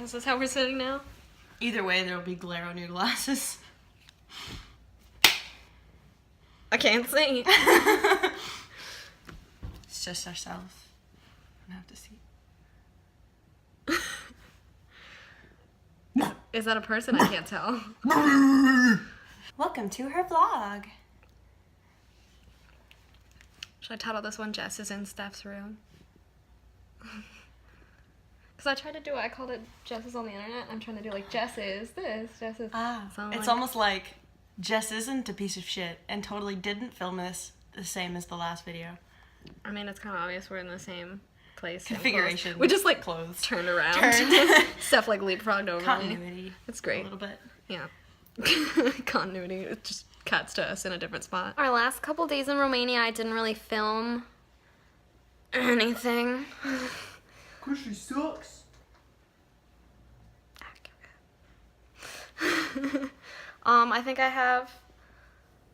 Is this how we're sitting now? Either way, there'll be glare on your glasses. I can't see. It's just ourselves. I don't have to see. Is that a person? I can't tell. Welcome to her vlog. Should I title this one Jess is in Steph's room? Because I tried to do it, I called it Jess is on the internet. I'm trying to do like Jess is this, Jess is... So it's almost like Jess isn't a piece of shit and totally didn't film this the same as the last video. I mean, it's kind of obvious we're in the same place. Configuration. We just like clothes. turned around. Steph like leapfrogged over Continuity. me. It's great. A little bit. Yeah. Continuity. It just cuts to us in a different spot. Our last couple days in Romania, I didn't really film anything. Cause she sucks. I think I have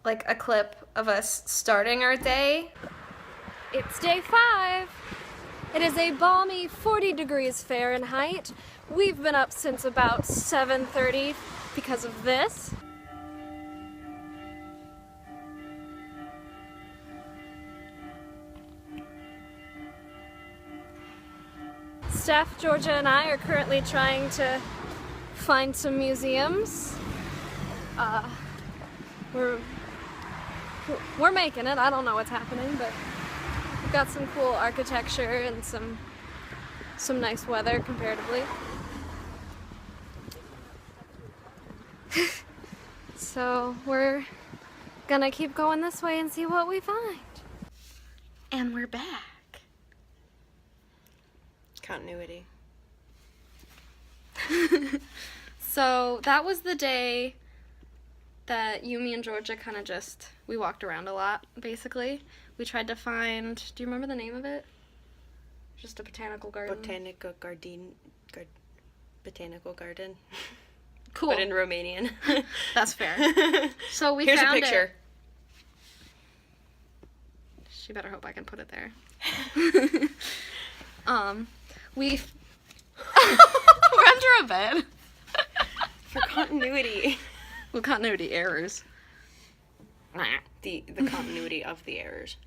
like a clip of us starting our day. It's day 5. It is a balmy 40 degrees Fahrenheit. We've been up since about 7:30 because of this. Steph, Georgia, and I are currently trying to find some museums. We're making it. I don't know what's happening, but we've got some cool architecture and some nice weather comparatively. So we're gonna keep going this way and see what we find. And we're back. Continuity. So that was the day that you, me, and Georgia kind of just, we walked around a lot, basically. We tried to find, do you remember the name of it? Just a botanical garden. Botanical garden. Cool. But in Romanian. That's fair. So we Here's found a picture. it. She better hope I can put it there. We're under a bed. For continuity. Well, continuity errors. The continuity of the errors.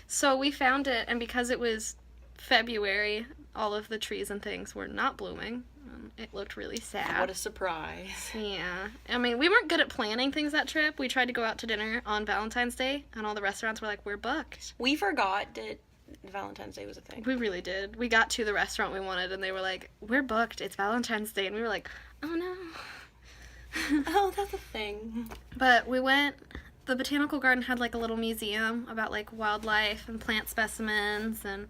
So we found it, and because it was February, all of the trees and things were not blooming. It looked really sad. What a surprise. Yeah. I mean, we weren't good at planning things that trip. We tried to go out to dinner on Valentine's Day, and all the restaurants were like, we're booked. We forgot that Valentine's Day was a thing. We really did. We got to the restaurant we wanted, and they were like, we're booked. It's Valentine's Day. And we were like, oh, no. Oh, that's a thing. But we went... The botanical garden had, like, a little museum about, like, wildlife and plant specimens and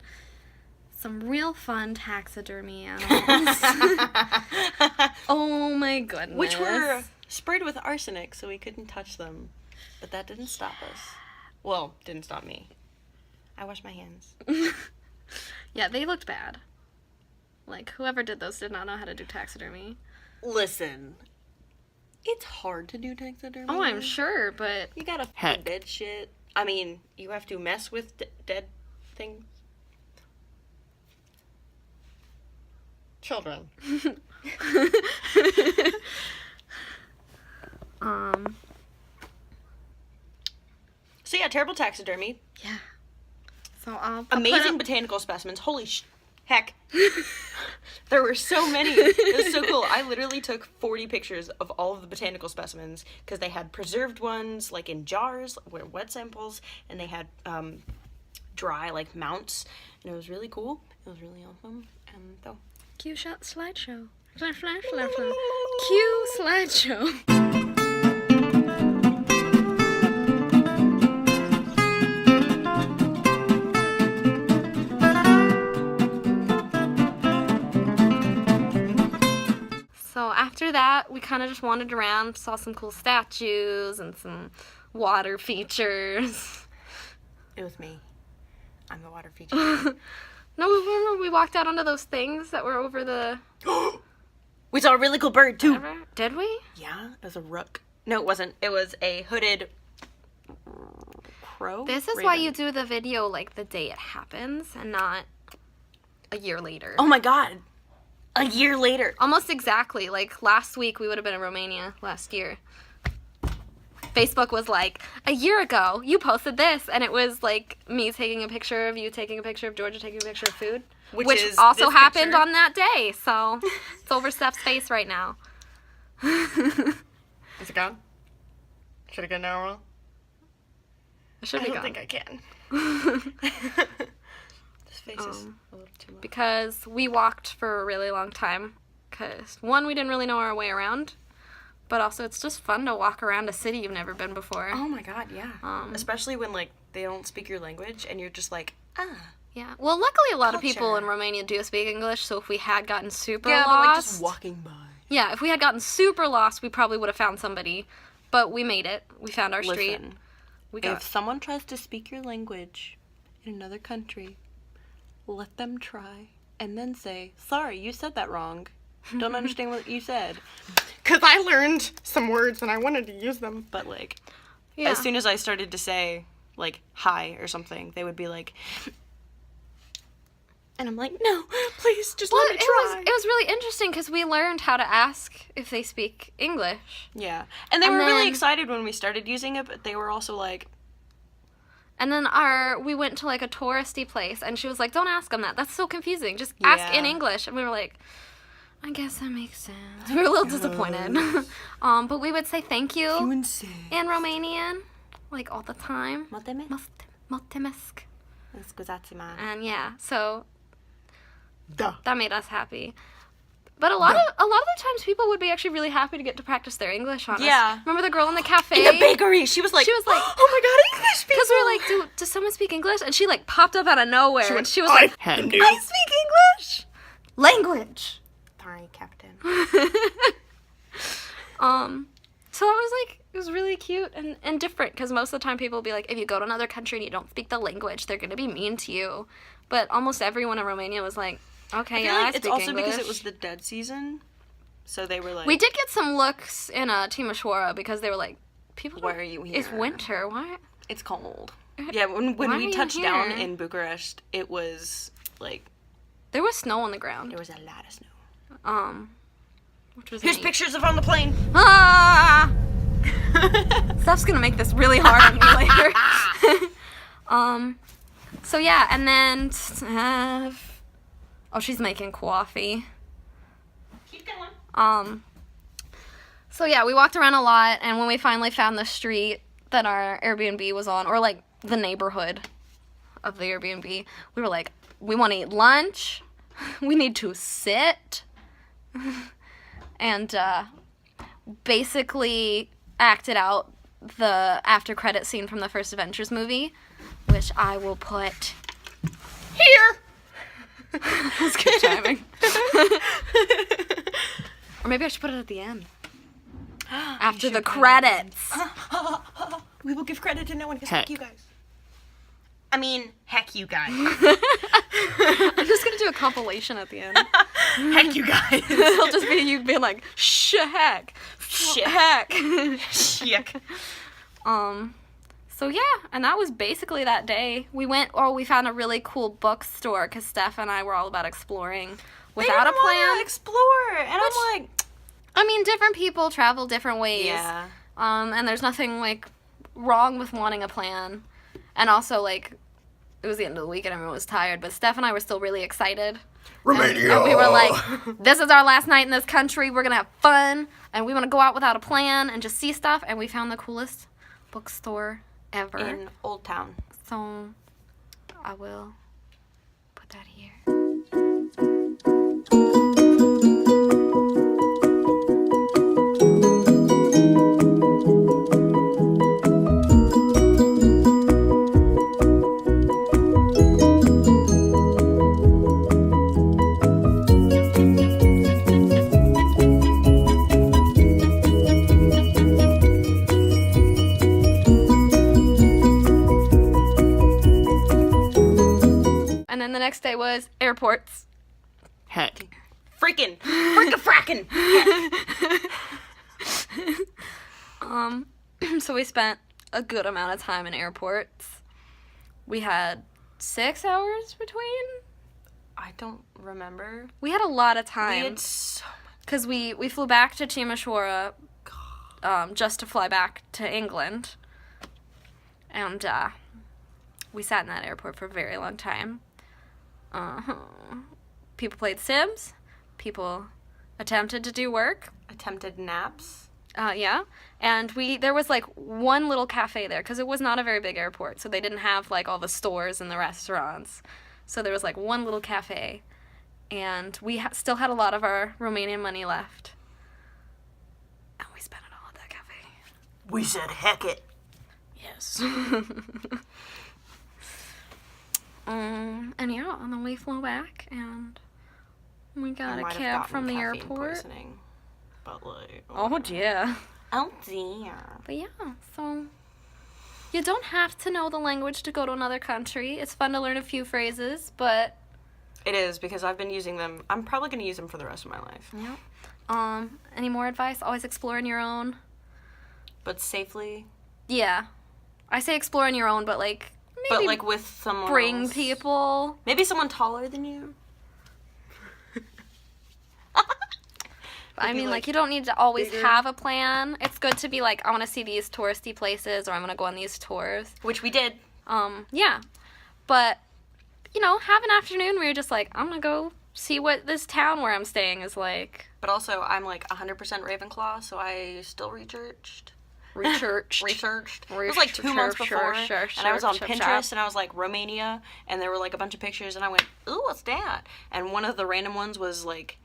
some real fun taxidermy animals. Oh, my goodness. Which were sprayed with arsenic, so we couldn't touch them. But that didn't stop us. Well, didn't stop me. I washed my hands. Yeah, they looked bad. Like, whoever did those did not know how to do taxidermy. Listen. It's hard to do taxidermy. Oh, I'm sure, but... You gotta find dead shit. I mean, you have to mess with dead things. Children. So yeah, terrible taxidermy. Yeah. So I'll amazing botanical specimens. Holy heck. There were so many. It was so cool. I literally took 40 pictures of all of the botanical specimens because they had preserved ones like in jars where wet samples, and they had dry like mounts, and it was really cool. It was really awesome. And so cue shot slideshow. Cue slideshow. So after that, we kind of just wandered around, saw some cool statues and some water features. It was me. I'm the water feature. No, remember we walked out onto those things that were over the... We saw a really cool bird, too. Did we? Yeah, it was a rook. No, it wasn't. It was a hooded crow. This is why you do the video, like, the day it happens and not a year later. Oh my god. A year later. Almost exactly. Like, last week we would have been in Romania last year. Facebook was like, a year ago, you posted this, and it was, like, me taking a picture of you, taking a picture of Georgia, taking a picture of food. Which is also this happened picture. on that day, so it's over Steph's face right now. Is it gone? Should I go now? It should I be don't gone. think I can. This face is a little too much. Because we walked for a really long time. Because, one, we didn't really know our way around. But also, it's just fun to walk around a city you've never been before. Oh my god, yeah. Especially when, like, they don't speak your language and you're just like, Yeah. Well, luckily, a lot of people Culture. in Romania do speak English, so if we had gotten super yeah, lost... but like just walking by. Yeah, if we had gotten super lost, we probably would have found somebody. But we made it. We found our street. Listen, We got... if someone tries to speak your language in another country, let them try and then say, sorry, you said that wrong. Don't understand what you said. Because I learned some words and I wanted to use them. But, like, Yeah. as soon as I started to say, like, hi or something, they would be like... And I'm like, no, please, just let me try. It was really interesting because we learned how to ask if they speak English. Yeah. And they And were really then- excited when we started using it, but they were also like... And then we went to, like, a touristy place, and she was like, don't ask them that. That's so confusing. Just ask in Yeah. English. And we were like, I guess that makes sense. We were a little disappointed. But we would say thank you in Romanian, like, all the time. Mulțumesc. And yeah, so that made us happy. But a lot of the times people would be actually really happy to get to practice their English on us. Yeah. Remember the girl in the cafe? In the bakery, she was like, oh my god, English people! Because we were like, does someone speak English? And she, like, popped up out of nowhere. She went, and she was like, I speak English! Language! Sorry, Captain. So that was, like, it was really cute and different, because most of the time people will be like, if you go to another country and you don't speak the language, they're going to be mean to you. But almost everyone in Romania was like, okay, I feel yeah, like I it's speak also English. because it was the dead season, so they were like, We did get some looks in Timișoara, because they were like, people why don't- are you here? It's winter, why? It's cold. Yeah, when Why are we you touched down here? in Bucharest, it was like, There was snow on the ground. there was a lot of snow. Which was Here's neat. pictures of on the plane. Ah! Stuff's gonna make this really hard on me later. So yeah, and then she's making coffee. Keep going. So yeah, we walked around a lot, and when we finally found the street that our Airbnb was on, or like the neighborhood of the Airbnb, we were like, we want to eat lunch, we need to sit, and basically acted out the after credit scene from the first Adventures movie, which I will put Here. That's good timing. Or maybe I should put it at the end. After the credits. We will give credit to no one because heck you guys. I mean, heck you guys. I'm just gonna do a compilation at the end. Heck you guys. It'll just be you being like, heck. Heck. Shick. So yeah, and that was basically that day. We found a really cool bookstore because Steph and I were all about exploring without a plan. Explore, and I'm like, I mean, different people travel different ways. yeah. And there's nothing, like, wrong with wanting a plan. And also, like, it was the end of the week and everyone was tired, but Steph and I were still really excited. Romania! And we were like, this is our last night in this country, we're gonna have fun, and we want to go out without a plan and just see stuff, and we found the coolest bookstore ever. In Old Town. So, I will put that here. And then the next day was airports. Heck. Frickin'. So we spent a good amount of time in airports. We had 6 hours between. I don't remember. We had a lot of We time. had so much. Because we flew back to Timisoara just to fly back to England. And we sat in that airport for a very long time. People played Sims. People attempted to do work. Attempted naps. Yeah. And there was like one little cafe there because it was not a very big airport. So they didn't have like all the stores and the restaurants. So there was like one little cafe. And we still had a lot of our Romanian money left. And we spent it all at that cafe. We said heck it. Yes. And yeah, and then we flew back and we got a cab from the airport. But like, Oh dear. oh dear. But yeah, so you don't have to know the language to go to another country. It's fun to learn a few phrases, but It is, because I've been using them. I'm probably going to use them for the rest of my life. yeah. Any more advice? Always explore on your own. But safely. Yeah. I say explore on your own, but like maybe But like with someone bring else. people. Maybe someone taller than you. I Maybe, mean, like, like, you don't need to always bigger. have a plan. It's good to be like, I want to see these touristy places, or I'm going to go on these tours. Which we did. Yeah. But, you know, have an afternoon where you're just like, I'm going to go see what this town where I'm staying is like. But also, I'm like 100% Ravenclaw, so I still researched. Researched. It was like 2 months before, and I was on Pinterest, and I was like, Romania, and there were like a bunch of pictures, and I went, ooh, what's that? And one of the random ones was like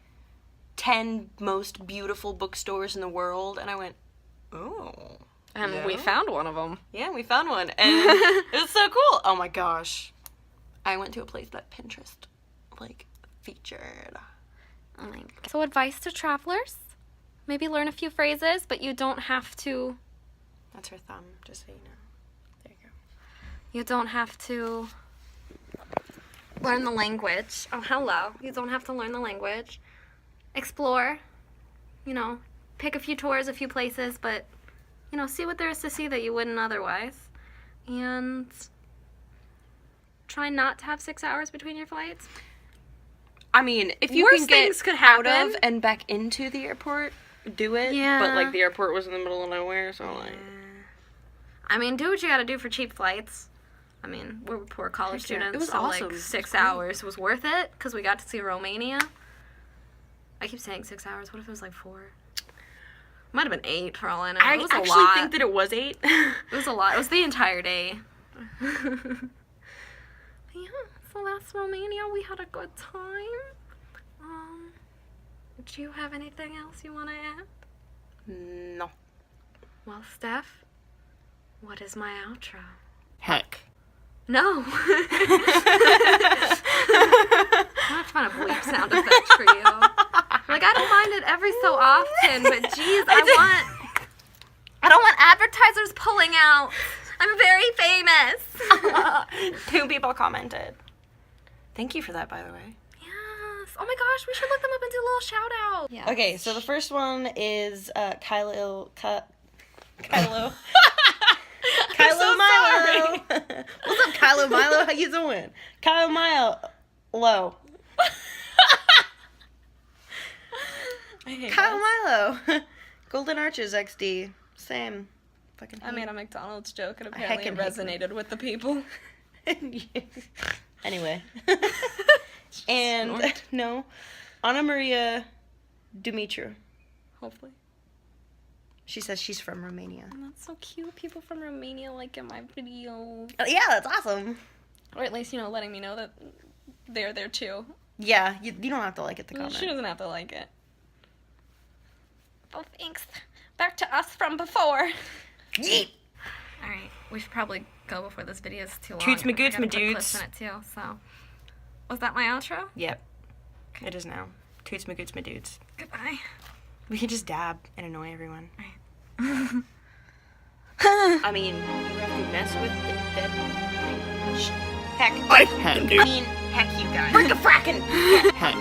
10 most beautiful bookstores in the world, and I went, oh. And we found one of them. Yeah, we found one, and it was so cool. Oh my gosh. I went to a place that Pinterest, like, featured. Oh my God. So advice to travelers, maybe learn a few phrases, but you don't have to. That's her thumb, just so you know. There you go. You don't have to learn the language. Oh, hello. You don't have to learn the language. Explore. You know, pick a few tours, a few places, but, you know, see what there is to see that you wouldn't otherwise. And try not to have 6 hours between your flights. I mean, if you Worse can get things could out happen. of and back into the airport, do it. Yeah. But, like, the airport was in the middle of nowhere, so, like... I mean, do what you gotta do for cheap flights. I mean, we're poor college Heck yeah. students, It was so awesome. like It was 6 great. hours was worth it because we got to see Romania. I keep saying 6 hours. What if it was like 4? Might have been 8 for all I know. I It was a actually lot. think that it was 8. It was a lot. It was the entire day. Yeah, so that's Romania. We had a good time. Do you have anything else you want to add? No. Well, Steph, what is my outro? Heck. No. I'm not trying to bleep sound effects for you. Like, I don't mind it every so often, but geez, I don't want advertisers pulling out. I'm very famous. 2 people commented. Thank you for that, by the way. Yes. Oh my gosh, we should look them up and do a little shout out. Yeah. Okay, so the first one is Kylo. Kylo. Kylo Milo. What's up, Kylo Milo? How you doing? Kylo Milo. Kylo Milo. Golden Arches XD. Same. Fucking I made a McDonald's joke and heckin' apparently it resonated with the people. Anyway. And no. Anna Maria Dumitru. Hopefully. She says she's from Romania. And that's so cute. People from Romania like in my video. Yeah, that's awesome. Or at least, you know, letting me know that they're there too. Yeah, you don't have to like it to comment. She doesn't have to like it. Oh, thanks. Back to us from before. Yeet. Alright, we should probably go before this video is too long. Toots my I goots gotta my put clips dudes. in it too, so. Was that my outro? Yep. It is now. Toots my goots my dudes. Goodbye. We can just dab and annoy everyone. Alright. I mean, you have to mess with the dead. Heck. I mean, heck, you guys. Frick a frackin'. Heck.